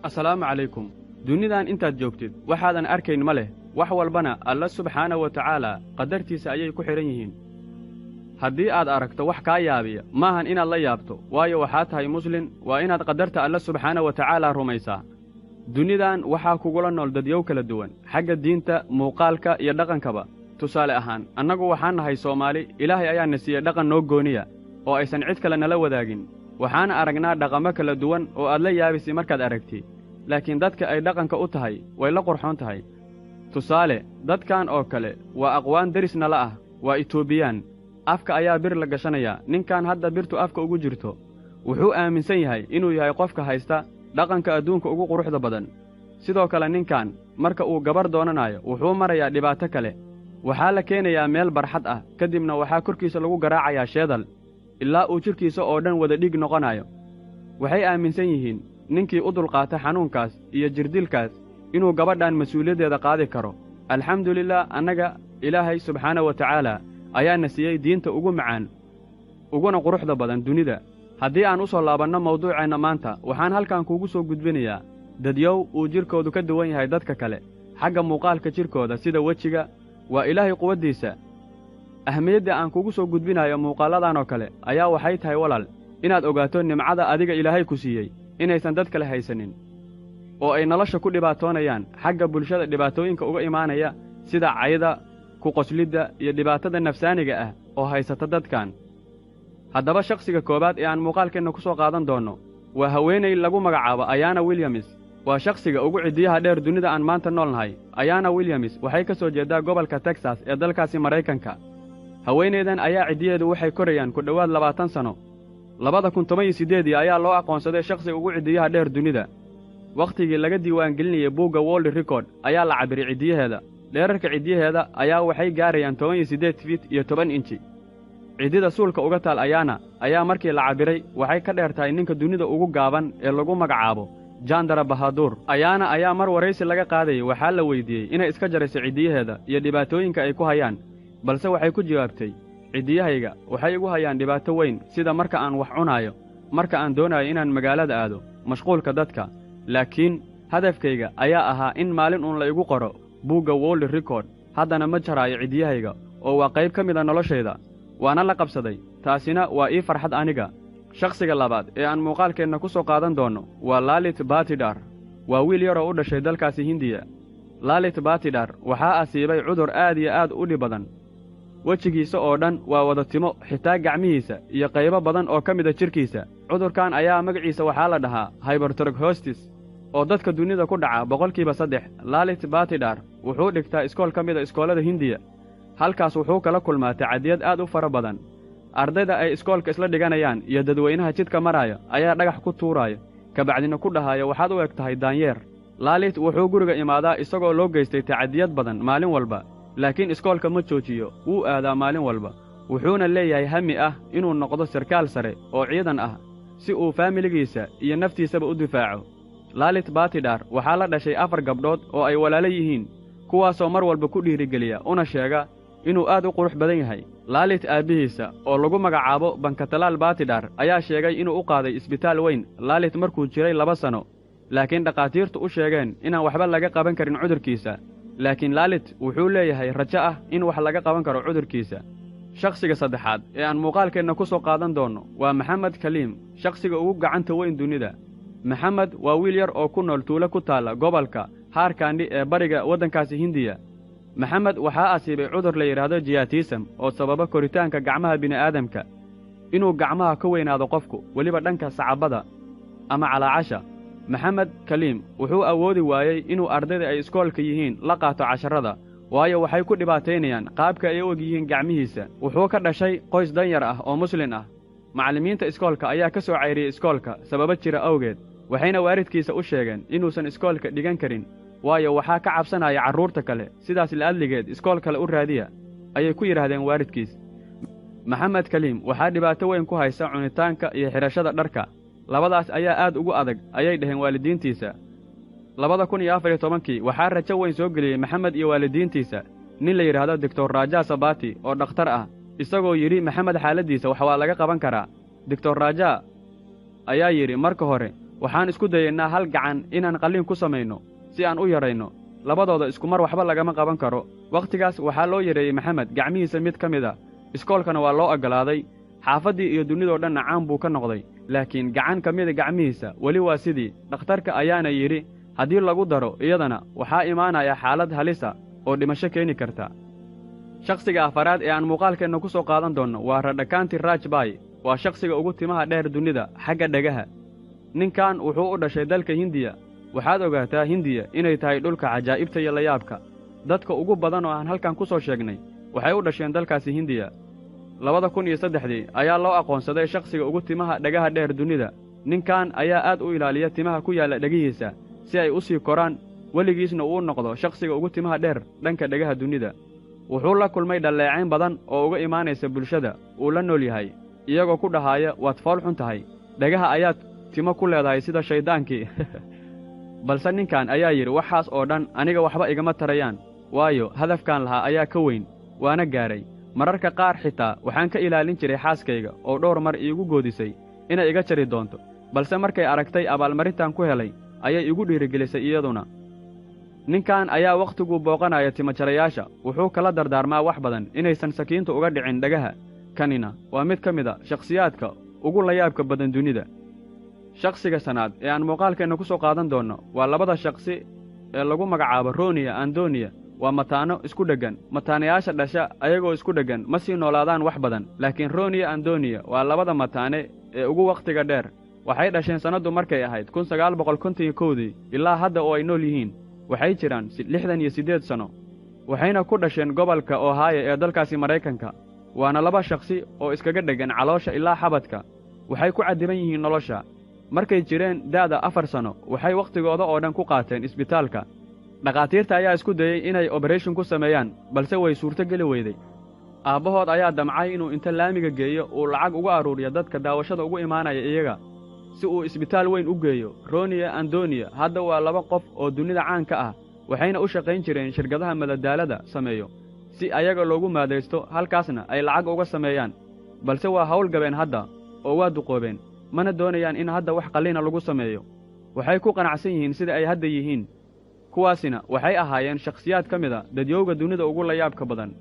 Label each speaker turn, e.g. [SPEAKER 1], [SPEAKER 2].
[SPEAKER 1] assalaamu calaykum dunidan intaad joogtid waxaadan arkayn ma leh wax walbana alla subxaana wa tacaala qadartiisa ayay ku xidhan yihiin haddii aad aragto wax kaa yaabiya maahan inaad la yaabto waayo waxaa tahay muslin waa inaad qadarta alla subxaana wa tacaala rumaysaa dunidan waxaa kugula nool dadyow kala duwan xagga diinta muuqaalka iyo dhaqankaba tusaale ahaan annagu waxaan nahay soomaali ilaahay ayaana siiyey dhaqan noo gooniya oo aysan cid kale nala wadaagin waxaana aragnaa dhaqamo kala duwan oo aad la yaabisi markaad aragti laakiin dadka ay dhaqanka u tahay way la qurxoon tahay tusaale dadkan oo kale waa aqwaan derisnala ah waa itoobiyaan afka ayaa bir la gashanayaa ninkan hadda birtu afka ugu jirto wuxuu aaminsan yahay inuu yahay qofka haysta dhaqanka adduunka ugu quruxda badan sidoo kale ninkan marka uu gabar doonanayo wuxuu marayaa dhibaato kale waxaa la keenayaa meel barxad ah kadibna waxaa korkiisa lagu garaacayaa sheedal ilaa uu jidhkiisa oo dhan wada dhiig noqonayo waxay aaminsan yihiin ninkii u dulqaata xanuunkaas iyo jirdilkaas inuu gabadhan mas-uuliyaddeeda qaadi karo alxamdulilah annaga ilaahay subxaana wa tacaala ayaana siiyey diinta ugu macaan uguna quruxda badan dunida haddii aan u soo laabanno mawduuceenna maanta waxaan halkan kuugu soo gudbinayaa dadyow uu jidhkoodu ka duwan yahay dadka kale xagga muuqaalka jidhkooda sida wejiga waa ilaahay quwaddiisa ahmiyadda aan kugu soo gudbinayo muuqaalladan oo kale ayaa waxay tahay walaal inaad ogaato nimcada adiga ilaahay ku siiyey inaysan dad kale haysanin oo ay nolosha ku dhibaatoonayaan xagga bulshada dhibaatooyinka uga imaanaya sida cayda ku qoslidda iyo dhibaatada nafsaaniga ah oo haysata dadkan haddaba shakhsiga koowaad ee aan muuqaalkeenna ku soo qaadan doonno waa haweenay lagu magacaabo ayaana wilyamis waa shakhsiga ugu ciddiyaha dheer dunida aan maanta nool nahay ayaana wilyamis waxay ka soo jeeddaa gobolka teksas ee dalkaasi maraykanka haweenaydan ayaa ciddiyeedu waxay korayaan ku dhowaad 20 sano 2018 ayaa loo aqoonsaday shakhsiga ugu ciddiyaha dheer dunida wakhtigii laga diiwaangelinayay buugga world record ayaa la cabbiray ciddiyaheeda dheerarka ciddiyaheeda ayaa waxay gaarayaan 18 fiit iyo 10 inji ciddida suulka uga taal ayaa markii la cabbiray waxay ka dheer tahay ninka dunida ugu gaaban ee lagu magacaabo jandara bahaduur ayaa mar waraysi laga qaadayay waxaa la weyddiiyey inay iska jarayso ciddiyaheeda iyo dhibaatooyinka ay ku hayaan balse waxay ku jawaabtay ciddiyahayga waxay igu hayaan dhibaato weyn sida marka aan wax cunaayo marka aan doonayo inaan magaalada aado mashquulka dadka laakiin hadafkayga ayaa ahaa in maalin uun la igu qoro buugga world record haddana ma jaraayo ciddiyahayga oo waa qayb ka mida noloshayda waana la qabsaday taasina waa ii farxad aniga shakhsiga labaad ee aan muuqaalkeenna ku soo qaadan doonno waa lalit batidhar waa wiil yaroo u dhashay dalkaasi hindiya lalit batidhar waxaa asiibay cudur aad iyo aad u dhib badan wejigiisa oo dhan waa wada timo xitaa gacmihiisa iyo qaybo badan oo ka mida jidhkiisa cudurkan ayaa magaciisa waxaa la dhahaa hybertrogostis oo dadka dunida ku dhaca 3% lalit batidhar wuxuu dhigtaa iskool ka mida iskoolada hindiya halkaas wuxuu kala kulmaa tacadiyad aad u fara badan ardayda ay iskoolka isla dhiganayaan iyo dadweynaha jidka maraya ayaa dhagax ku tuuraayo kabacdina ku dhahaayo waxaad u eg tahay daanyeer lalit wuxuu guriga imaadaa isagoo loo geystay tacadiyad badan maalin walba laakiin iskoolka ma joojiyo wuu aadaa maalin walba wuxuuna leeyahay hami ah inuu noqdo sarkaal sare oo ciidan ah si uu faamiligiisa iyo naftiisaba u difaaco lalit batidhar waxaa la dhashay 4 gabdhood oo ay walaalo yihiin kuwaasoo mar walba ku dhiirigeliya una sheega inuu aad u qurux badan yahay lalit aabbihiisa oo lagu magacaabo bankatalaal batidhar ayaa sheegay inuu u qaaday isbitaal weyn lalit markuu jiray 2 sano laakiin dhakhaatiirtu u sheegeen inaan waxba laga qaban karin cudurkiisa laakiin lalit wuxuu leeyahay rajo ah in wax laga qaban karo cudurkiisa shakhsiga saddexaad ee aan muuqaalkeenna ku soo qaadan doonno waa maxamed kaliim shakhsiga ugu gacanta weyn dunida maxamed waa wiil yar oo ku nool tuulo ku taalla gobolka haarkandhi ee bariga waddankaasi hindiya maxamed waxaa asiibay cudur la yidhaahdo jiyatisam oo sababa koritaanka gacmaha bini'aadamka inuu gacmaha ka weynaado qofku weliba dhanka sacabada ama calaacasha maxamed kaliim wuxuu awoodi waayey inuu ardayda ay iskoolka yihiin la qaato casharrada waayo waxay ku dhibaataynayaan qaabka ay u og yihiin gacmihiisa wuxuu ka dhashay qoys danyar ah oo muslin ah macallimiinta iskoolka ayaa ka soo cayriyey iskoolka sababo jira awgeed waxayna waalidkiisa u sheegeen inuusan iskoolka dhigan karin waayo waxaa ka cabsanaya carruurta kale sidaas la'adligeed iskool kale u raadiya ayay ku yidhaahdeen waalidkiis maxamed kaliim waxaa dhibaato weyn ku haysa cunitaanka iyo xidhashada dharka labadaas ayaa aad ugu adag ayay dhaheen waalidiintiisa 2014 waxaa rajo weyn soo geliyey maxamed iyo waalidiintiisa nin la yidhaahdo doctor raja sabati oo dhakhtar ah isagoo yidhi maxamed xaaladdiisa wax waa laga qaban karaa doctor raja ayaa yidhi marka hore waxaan isku dayaynaa hal gacan inaan qalliin ku samayno si aan u yarayno labadooda iskumar waxba lagama qaban karo. wakhtigaas waxaa loo yareeyey maxamed gacmihiisa mid ka mid a, iskoolkana waa loo oggolaaday, xaafaddii iyo dunidoo dhanna caan buu ka noqday. laakiin gacan ka mida gacmihiisa weli waa sidii. dhakhtarka ayaana yidhi haddii lagu daro iyadana waxaa imaanaya xaalad halisa oo dhimasho keeni karta. shakhsiga afaraad ee aan muuqaalkeenna ku soo qaadan doonno waa Radhakanti Rajbai. waa shakhsiga ugu timaha dheer dunida xagga dhagaha. ninkan wuxuu u dhashay dalka Hindiya. waxaad ogaataa Hindiya inay tahay dhulka cajaa'ibta iyo layaabka. dadka ugu badan oo aan halkan ku soo sheegnay waxay u dhasheen dalkaasi Hindiya. 2003 ayaa loo aqoonsaday shakhsiga ugu timaha dhagaha dheer dunida. ninkan ayaa aad u ilaaliya timaha ku yaalla dhagihiisa si ay u sii koraan, weligiisna uu noqdo shakhsiga ugu timaha dheer dhanka dhagaha dunida. wuxuu la kulmay dhalleecayn badan oo uga imaanaysa bulshada uu la nool yahay, iyagoo ku dhahaaya waad fool xun tahay, dhagaha ayaad timo ku leedahay sida shayddaankii. balse ninkan ayaa yidhi waxaas oo dhan aniga waxba igama tarayaan, waayo hadafkaan lahaa ayaa ka weyn, waana gaaray. mararka qaar xitaa waxaan ka ilaalin jiray xaaskayga oo dhowr mar iigu goodisay inay iga jari doonto, balse markay aragtay abaalmarintan ku helay ayay igu dhiirigelisay iyaduna. ninkan ayaa wakhtiguu booqanaya timajarayaasha wuxuu kala dardaarmaa wax badan inaysan sakiintu uga dhicin dhagaha. kanina waa mid ka mid a shakhsiyaadka ugu layaabka badan dunida. shakhsiga sanaad ee aan muuqaalkeenna ku soo qaadan doonno waa labada shakhsi ee lagu magacaabo Roniya Andoniya. waa mataano isku dheggan. mataanayaasha dhasha ayagoo isku dheggan ma sii noolaadaan wax badan, laakiin Roniya Andoniya waa labada mataane ee ugu wakhtiga dheer. waxay dhasheen sannaddu markay ahayd 1951 ilaa hadda oo ay nool yihiin waxay jiraan 68 sano. waxayna ku dhasheen gobolka Ohio ee dalkaasi Maraykanka. waana laba shakhsi oo iskaga dheggan caloosha ilaa xabadka. waxay ku caddiban yihiin nolosha. markay jireen da'da 4 sano waxay wakhtigooda oo dhan ku qaateen isbitaalka. dhakhaatiirta ayaa isku dayey inay operation ku sameeyaan, balse way suurtogeli weyday. aabbahood ayaa damcay inuu inta laamiga geeyo uu lacag uga aruuriyo dadka daawashada ugu imaanaya iyaga si uu isbitaal weyn u geeyo. Roniya Andoniya hadda waa laba qof oo dunida caan ka ah, waxayna u shaqayn jireen shirkadaha madadaalada sameeyo si ayaga loogu maadaysto, halkaasna ay lacag uga sameeyaan. balse waa hawlgabeen hadda oo waa duqoobeen, mana doonayaan in hadda wax qalliina lagu sameeyo. waxay ku qanacsan yihiin sida ay hadda yihiin. kuwaasina waxay ahaayeen shakhsiyaad ka mid a dadyowga dunida ugu layaabka badan.